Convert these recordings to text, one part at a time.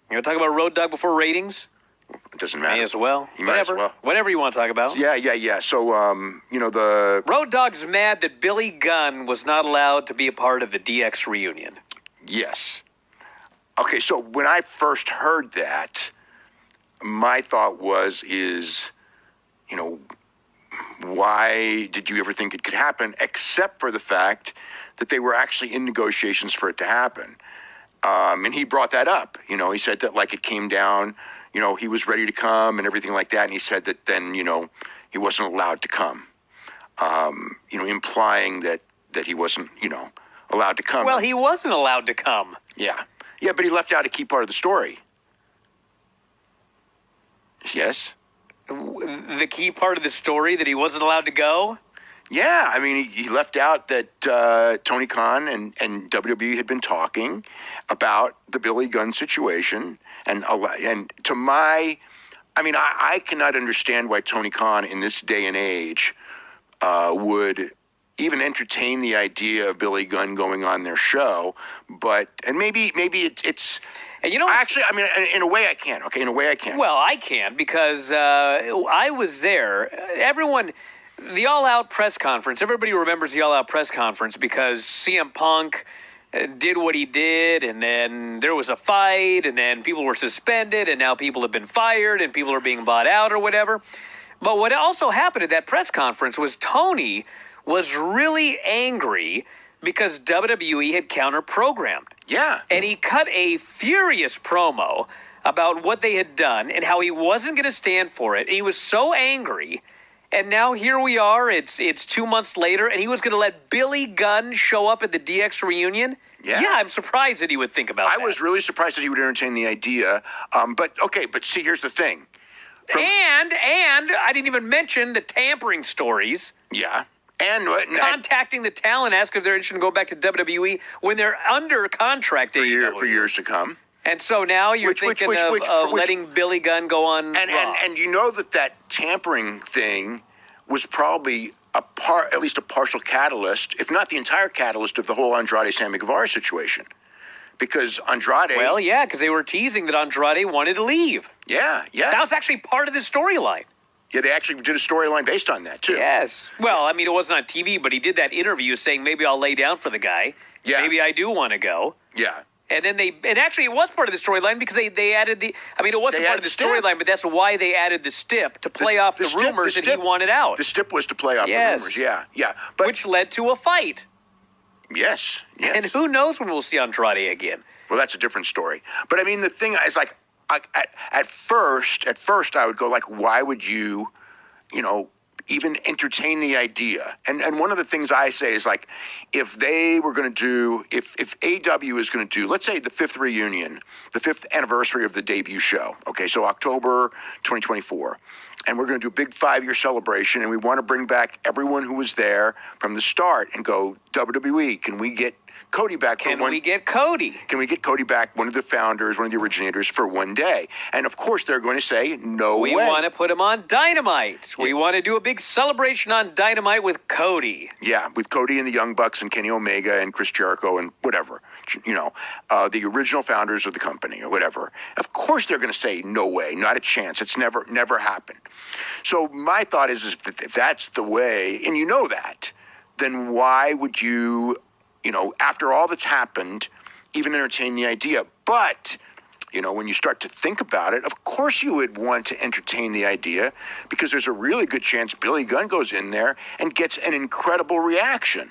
You want to talk about Road Dogg before ratings? It doesn't matter. May as well. You might as well. Whatever you want to talk about. Yeah. So, the... Road Dogg's mad that Billy Gunn was not allowed to be a part of the DX reunion. Yes. Okay, so when I first heard that, my thought is, why did you ever think it could happen, except for the fact that they were actually in negotiations for it to happen. And he brought that up. He said that like it came down, he was ready to come and everything like that. And he said that then, he wasn't allowed to come, implying that he wasn't, allowed to come. Well, he wasn't allowed to come. Yeah. Yeah, but he left out a key part of the story. Yes? The key part of the story that he wasn't allowed to go? Yeah, I mean, he left out that Tony Khan and WWE had been talking about the Billy Gunn situation. And to my, I cannot understand why Tony Khan in this day and age would even entertain the idea of Billy Gunn going on their show. And maybe it's... And actually, in a way I can. Okay, in a way I can. Well, I can because I was there. Everyone... The All Out press conference, everybody remembers the All Out press conference because CM Punk did what he did, and then there was a fight, and then people were suspended, and now people have been fired, and people are being bought out or whatever. But what also happened at that press conference was Tony was really angry because WWE had counter-programmed. Yeah. And he cut a furious promo about what they had done and how he wasn't going to stand for it. And he was so angry. And now here we are, it's 2 months later, and he was going to let Billy Gunn show up at the DX reunion? Yeah, I'm surprised that he would think about that. I was really surprised that he would entertain the idea. But see, here's the thing. And I didn't even mention the tampering stories. Yeah. Contacting the talent, asking if they're interested in going back to WWE when they're under contract for years to come. And so now you're thinking of letting Billy Gunn go on Raw. And you know that tampering thing was probably at least a partial catalyst, if not the entire catalyst of the whole Andrade-Sammy Guevara situation. Because Andrade... Well, yeah, because they were teasing that Andrade wanted to leave. Yeah. That was actually part of the storyline. Yeah, they actually did a storyline based on that, too. Yes. Well, it wasn't on TV, but he did that interview saying, maybe I'll lay down for the guy. Yeah. Maybe I do want to go. Yeah. And then actually it was part of the storyline because they added it wasn't part of the storyline, but that's why they added the stip to play off the rumors that he wanted out. The stip was to play off the rumors, yeah. But, which led to a fight. Yes. And who knows when we'll see Andrade again. Well, that's a different story. But the thing is at first I would go why would you, even entertain the idea? And one of the things I say is if they were going to do, if AEW is going to do, let's say the 5th reunion, the 5th anniversary of the debut show. Okay, so October 2024. And we're going to do a big 5-year celebration, and we want to bring back everyone who was there from the start and go, WWE, can we get Cody back Can we get Cody back, one of the founders, one of the originators, for one day? And of course they're going to say, no way. We want to put him on Dynamite. We want to do a big celebration on Dynamite with Cody. Yeah, with Cody and the Young Bucks and Kenny Omega and Chris Jericho and whatever, the original founders of the company or whatever. Of course they're going to say, no way, not a chance. It's never happened. So my thought is if that's the way, and you know that, then why would you, after all that's happened, even entertain the idea? But, when you start to think about it, of course you would want to entertain the idea because there's a really good chance Billy Gunn goes in there and gets an incredible reaction.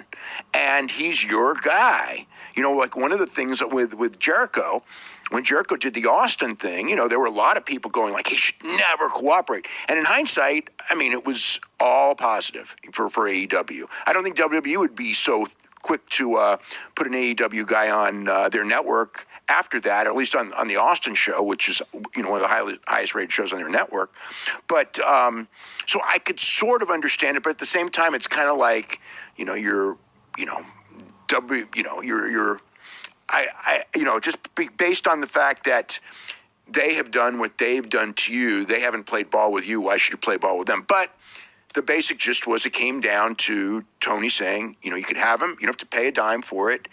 And he's your guy. One of the things with Jericho, when Jericho did the Austin thing, there were a lot of people going he should never cooperate. And in hindsight, it was all positive for AEW. I don't think WWE would be so quick to put an AEW guy on their network after that, or at least on the Austin show, which is one of the highest rated shows on their network. But so I could sort of understand it, but at the same time, it's kind of just based on the fact that they have done what they've done to you, they haven't played ball with you. Why should you play ball with them? But the basic gist was it came down to Tony saying, you could have him. You don't have to pay a dime for it.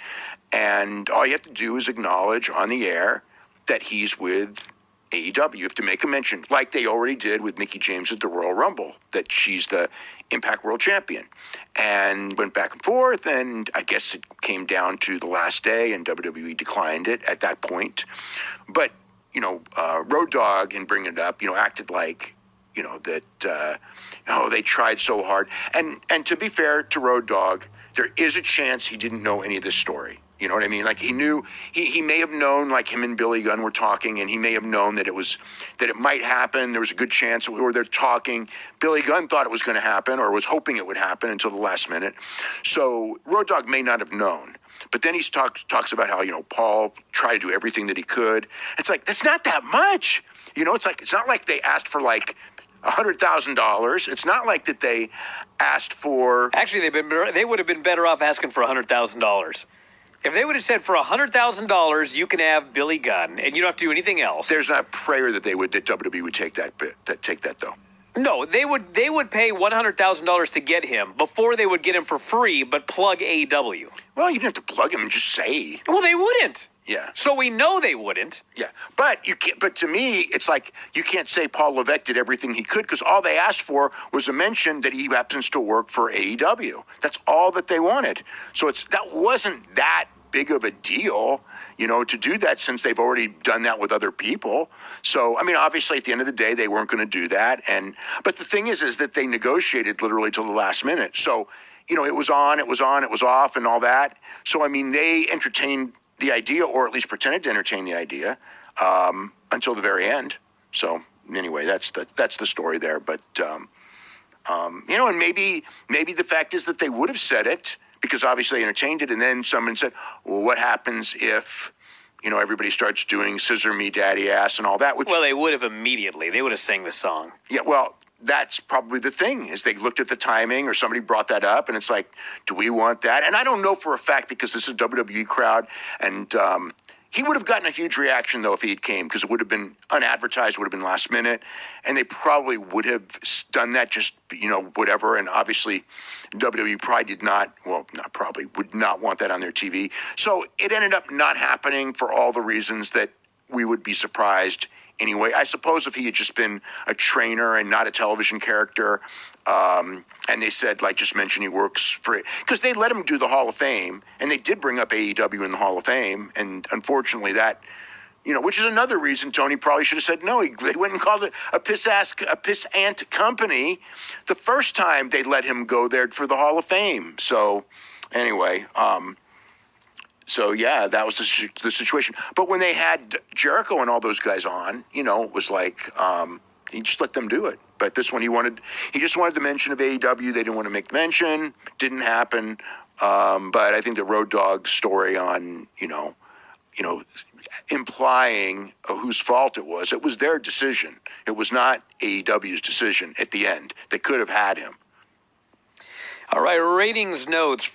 And all you have to do is acknowledge on the air that he's with AEW. You have to make a mention, like they already did with Mickie James at the Royal Rumble, that she's the Impact World Champion. And went back and forth, and I guess it came down to the last day, and WWE declined it at that point. But, Road Dogg, in bringing it up, acted like, that, they tried so hard. And to be fair to Road Dogg, there is a chance he didn't know any of this story. You know what I mean? Like he knew, he may have known, like him and Billy Gunn were talking, and he may have known that it might happen. There was a good chance, or they're talking. Billy Gunn thought it was going to happen, or was hoping it would happen until the last minute. So Road Dogg may not have known. But then he talks about how, Paul tried to do everything that he could. It's like, that's not that much. It's not like they asked for like $100,000. It's not like that they asked for. Actually, they would have been better off asking for $100,000. If they would have said for $100,000 you can have Billy Gunn and you don't have to do anything else. There's not a prayer that WWE would take that though. No, they would pay $100,000 to get him before they would get him for free, but plug AEW. Well, you didn't have to plug him and just say. Well, they wouldn't. Yeah. So we know they wouldn't. Yeah, but you can't. But to me, it's like you can't say Paul Levesque did everything he could, because all they asked for was a mention that he happens to work for AEW. That's all that they wanted. So that wasn't that big of a deal, to do that, since they've already done that with other people. So, I mean, obviously at the end of the day, they weren't going to do that. But the thing is that they negotiated literally till the last minute. So, it was on, it was off, and all that. So, I mean, they entertained the idea, or at least pretended to entertain the idea, until the very end. So, anyway, that's the story there. But, and maybe the fact is that they would have said it, because obviously they entertained it, and then someone said, well, what happens if, everybody starts doing Scissor Me Daddy Ass and all that? Well, they would have immediately. They would have sang the song. Yeah, well, that's probably the thing, is they looked at the timing, or somebody brought that up, and it's like, do we want that? And I don't know for a fact, because this is a WWE crowd, and he would have gotten a huge reaction, though, if he had came, because it would have been unadvertised, would have been last minute, and they probably would have done that just, whatever, and obviously WWE probably would not want that on their TV. So it ended up not happening for all the reasons that we would be surprised anyway. I suppose if he had just been a trainer and not a television character, and they said, like, just mention he works for it, because they let him do the Hall of Fame, and they did bring up AEW in the Hall of Fame, and unfortunately that, which is another reason Tony probably should have said no. They went and called it a piss ant company the first time they let him go there for the Hall of Fame. So anyway, so yeah, that was the situation. But when they had Jericho and all those guys on, it was like, he just let them do it. But this one, he just wanted the mention of AEW. They didn't want to make the mention. Didn't happen. But I think the Road Dogg story on, implying whose fault it was their decision. It was not AEW's decision at the end. They could have had him. All right, ratings notes.